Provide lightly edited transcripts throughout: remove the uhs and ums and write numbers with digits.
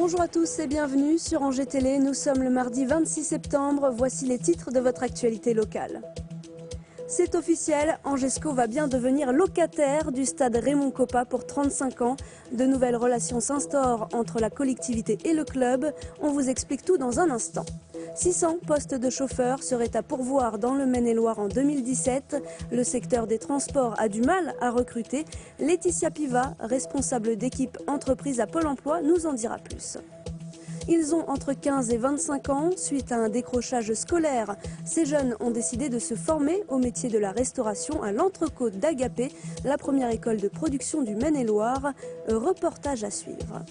Bonjour à tous et bienvenue sur Angers Télé. Nous sommes le mardi 26 septembre. Voici les titres de votre actualité locale. C'est officiel, Angesco va bien devenir locataire du stade Raymond Kopa pour 35 ans. De nouvelles relations s'instaurent entre la collectivité et le club. On vous explique tout dans un instant. 600 postes de chauffeurs seraient à pourvoir dans le Maine-et-Loire en 2017. Le secteur des transports a du mal à recruter. Laetitia Piva, responsable d'équipe entreprise à Pôle emploi, nous en dira plus. Ils ont entre 15 et 25 ans. Suite à un décrochage scolaire, ces jeunes ont décidé de se former au métier de la restauration à l'Entrecôte d'Agapé, la première école de production du Maine-et-Loire. Reportage à suivre.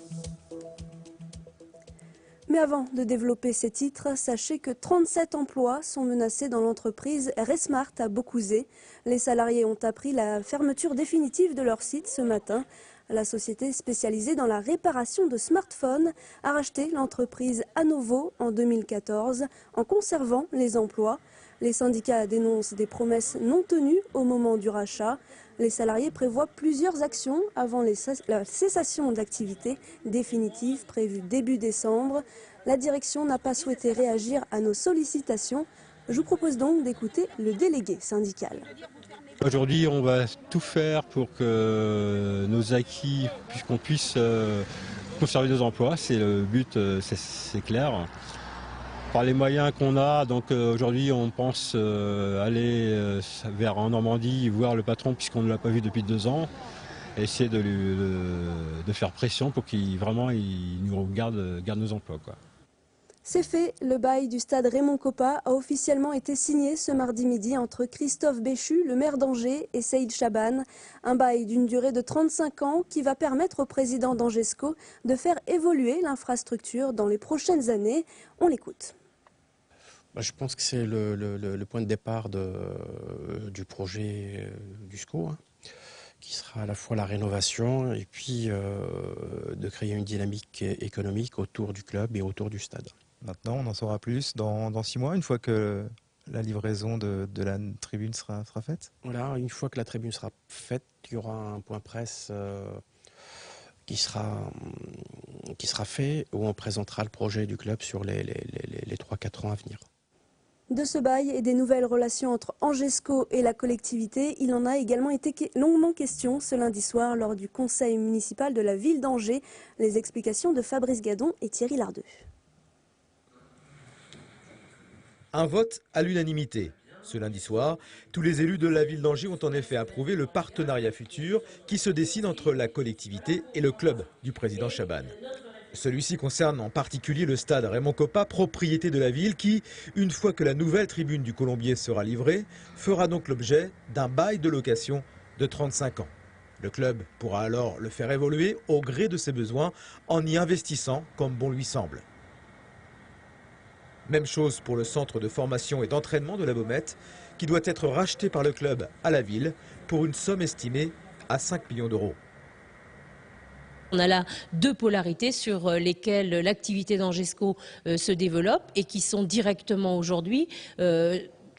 Mais avant de développer ces titres, sachez que 37 emplois sont menacés dans l'entreprise Resmart à Beaucouzé. Les salariés ont appris la fermeture définitive de leur site ce matin. La société spécialisée dans la réparation de smartphones a racheté l'entreprise Anovo en 2014 en conservant les emplois. Les syndicats dénoncent des promesses non tenues au moment du rachat. Les salariés prévoient plusieurs actions avant la cessation d'activité définitive prévue début décembre. La direction n'a pas souhaité réagir à nos sollicitations. Je vous propose donc d'écouter le délégué syndical. Aujourd'hui, on va tout faire pour que nos acquis, puisqu'on puisse conserver nos emplois. C'est le but, c'est clair. Par les moyens qu'on a, donc aujourd'hui, on pense aller vers en Normandie, voir le patron, puisqu'on ne l'a pas vu depuis 2 ans, et essayer de faire pression pour qu'il vraiment nous garde nos emplois, quoi. C'est fait, le bail du stade Raymond Kopa a officiellement été signé ce mardi midi entre Christophe Béchu, le maire d'Angers, et Saïd Chaban. Un bail d'une durée de 35 ans qui va permettre au président d'Angesco de faire évoluer l'infrastructure dans les prochaines années. On l'écoute. Je pense que c'est le point de départ du projet du SCO, qui sera à la fois la rénovation et puis de créer une dynamique économique autour du club et autour du stade. Maintenant, on en saura plus dans 6 mois, une fois que la livraison de la tribune sera faite. Voilà, une fois que la tribune sera faite, il y aura un point presse qui sera fait, où on présentera le projet du club sur les 3-4 ans à venir. De ce bail et des nouvelles relations entre Angesco et la collectivité, il en a également été longuement question ce lundi soir lors du conseil municipal de la ville d'Angers. Les explications de Fabrice Gadon et Thierry Lardeux. Un vote à l'unanimité. Ce lundi soir, tous les élus de la ville d'Angers ont en effet approuvé le partenariat futur qui se dessine entre la collectivité et le club du président Chaban. Celui-ci concerne en particulier le stade Raymond Kopa, propriété de la ville qui, une fois que la nouvelle tribune du Colombier sera livrée, fera donc l'objet d'un bail de location de 35 ans. Le club pourra alors le faire évoluer au gré de ses besoins en y investissant comme bon lui semble. Même chose pour le centre de formation et d'entraînement de la Baumette qui doit être racheté par le club à la ville pour une somme estimée à 5 millions d'euros. On a là 2 polarités sur lesquelles l'activité d'Angesco se développe et qui sont directement aujourd'hui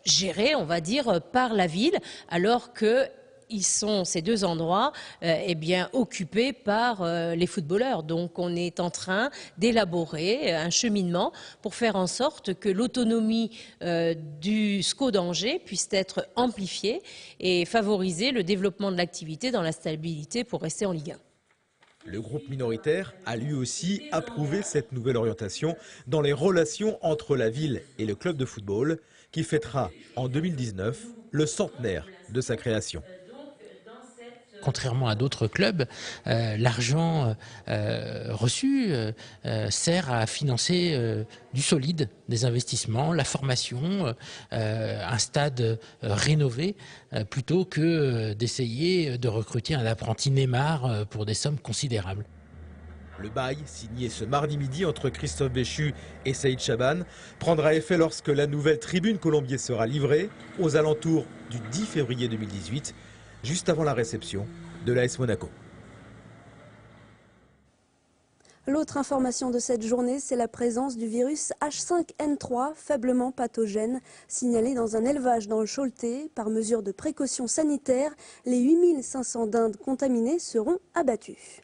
gérées, on va dire, par la ville, alors que ces 2 endroits occupés par les footballeurs. Donc on est en train d'élaborer un cheminement pour faire en sorte que l'autonomie du SCO d'Angers puisse être amplifiée et favoriser le développement de l'activité dans la stabilité pour rester en Ligue 1. Le groupe minoritaire a lui aussi approuvé cette nouvelle orientation dans les relations entre la ville et le club de football qui fêtera en 2019 le centenaire de sa création. Contrairement à d'autres clubs, l'argent reçu sert à financer du solide, des investissements, la formation, un stade rénové, plutôt que d'essayer de recruter un apprenti Neymar pour des sommes considérables. Le bail, signé ce mardi midi entre Christophe Béchu et Saïd Chaban, prendra effet lorsque la nouvelle tribune Colombier sera livrée, aux alentours du 10 février 2018, juste avant la réception de l'AS Monaco. L'autre information de cette journée, c'est la présence du virus H5N3, faiblement pathogène, signalé dans un élevage dans le Choletais. Par mesure de précaution sanitaire, les 8500 dindes contaminées seront abattues.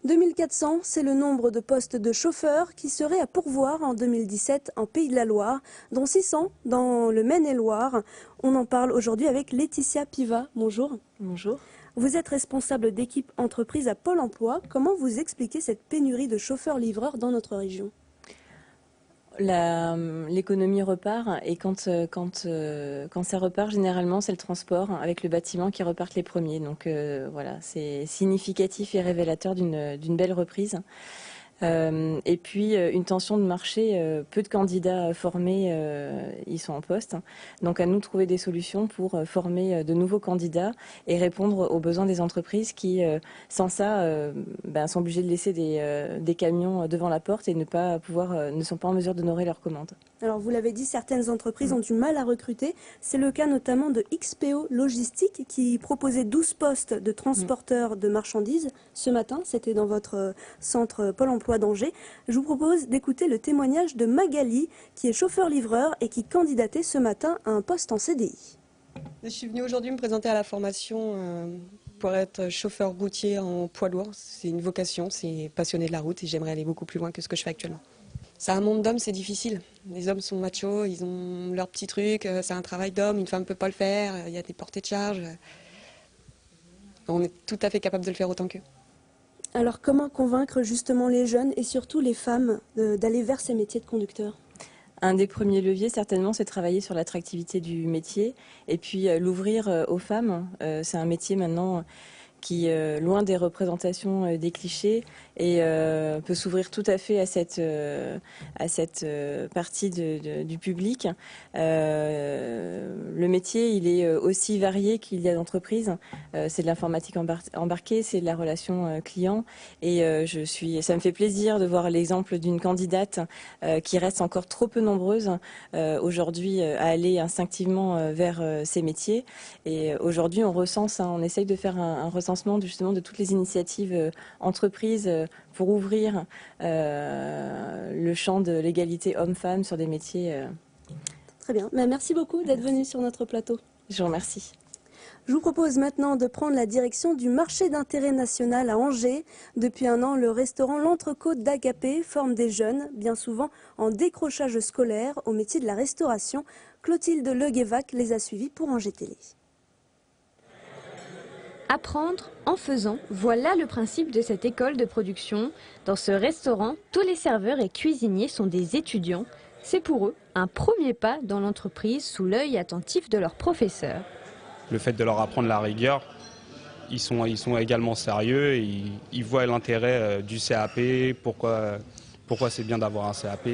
2400, c'est le nombre de postes de chauffeurs qui seraient à pourvoir en 2017 en Pays de la Loire, dont 600 dans le Maine-et-Loire. On en parle aujourd'hui avec Laetitia Piva. Bonjour. Bonjour. Vous êtes responsable d'équipe entreprise à Pôle emploi. Comment vous expliquez cette pénurie de chauffeurs-livreurs dans notre région ? L'économie repart et quand ça repart, généralement, c'est le transport avec le bâtiment qui repartent les premiers. Donc voilà, c'est significatif et révélateur d'une belle reprise. Et puis une tension de marché, peu de candidats formés, ils sont en poste. Donc à nous de trouver des solutions pour former de nouveaux candidats et répondre aux besoins des entreprises qui, sans ça, sont obligées de laisser des camions devant la porte et ne sont pas en mesure d'honorer leurs commandes. Alors vous l'avez dit, certaines entreprises ont du mal à recruter. C'est le cas notamment de XPO Logistique qui proposait 12 postes de transporteurs de marchandises. Ce matin, c'était dans votre centre Pôle emploi d'Angers. Je vous propose d'écouter le témoignage de Magali, qui est chauffeur-livreur et qui candidatait ce matin à un poste en CDI. Je suis venue aujourd'hui me présenter à la formation pour être chauffeur routier en poids lourd. C'est une vocation, c'est passionné de la route et j'aimerais aller beaucoup plus loin que ce que je fais actuellement. C'est un monde d'hommes, c'est difficile. Les hommes sont machos, ils ont leurs petits trucs, c'est un travail d'homme, une femme ne peut pas le faire, il y a des portées de charge. On est tout à fait capable de le faire autant qu'eux. Alors comment convaincre justement les jeunes et surtout les femmes d'aller vers ces métiers de conducteur ? Un des premiers leviers, certainement, c'est de travailler sur l'attractivité du métier et puis l'ouvrir aux femmes. C'est un métier maintenant qui, loin des représentations des clichés, peut s'ouvrir tout à fait à cette partie du public. Le métier, il est aussi varié qu'il y a d'entreprises. C'est de l'informatique embarquée, c'est de la relation client. Et ça me fait plaisir de voir l'exemple d'une candidate qui reste encore trop peu nombreuse aujourd'hui à aller instinctivement vers ces métiers. Et aujourd'hui, on recense, on essaye de faire un recensement justement de toutes les initiatives entreprises pour ouvrir le champ de l'égalité homme-femme sur des métiers. Très bien. Merci beaucoup d'être venu sur notre plateau. Je vous remercie. Je vous propose maintenant de prendre la direction du marché d'intérêt national à Angers. Depuis un an, le restaurant L'Entrecôte d'Agapé forme des jeunes, bien souvent en décrochage scolaire, au métier de la restauration. Clotilde Leguévac les a suivis pour Angers Télé. Apprendre en faisant, voilà le principe de cette école de production. Dans ce restaurant, tous les serveurs et cuisiniers sont des étudiants. C'est pour eux un premier pas dans l'entreprise sous l'œil attentif de leurs professeurs. Le fait de leur apprendre la rigueur, ils sont également sérieux, et ils voient l'intérêt du CAP, pourquoi c'est bien d'avoir un CAP.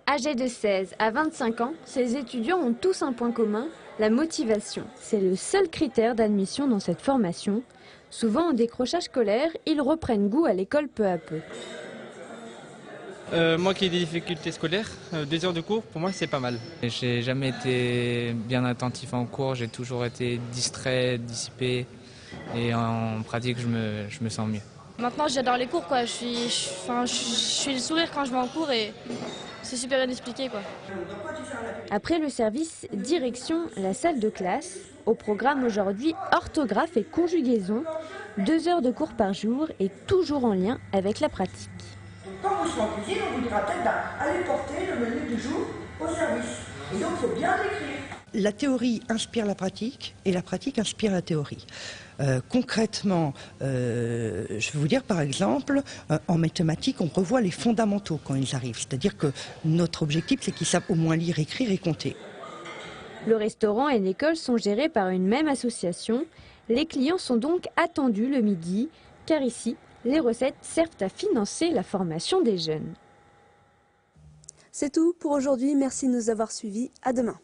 Âgés de 16 à 25 ans, ces étudiants ont tous un point commun, la motivation. C'est le seul critère d'admission dans cette formation. Souvent en décrochage scolaire, ils reprennent goût à l'école peu à peu. Moi qui ai des difficultés scolaires, 2 heures de cours, pour moi c'est pas mal. J'ai jamais été bien attentif en cours, j'ai toujours été distrait, dissipé et en pratique je me sens mieux. Maintenant j'adore les cours, quoi. Je suis le sourire quand je vais en cours et c'est super bien expliqué, quoi. Après le service, direction la salle de classe. Au programme aujourd'hui, orthographe et conjugaison. 2 heures de cours par jour et toujours en lien avec la pratique. Quand vous serez en cuisine, on vous dira peut-être allez porter le menu du jour au service. Et donc il faut bien l'écrire. La théorie inspire la pratique et la pratique inspire la théorie. Concrètement, je vais vous dire par exemple, en mathématiques, on revoit les fondamentaux quand ils arrivent. C'est-à-dire que notre objectif, c'est qu'ils savent au moins lire, écrire et compter. Le restaurant et l'école sont gérés par une même association. Les clients sont donc attendus le midi, car ici, les recettes servent à financer la formation des jeunes. C'est tout pour aujourd'hui. Merci de nous avoir suivis. À demain.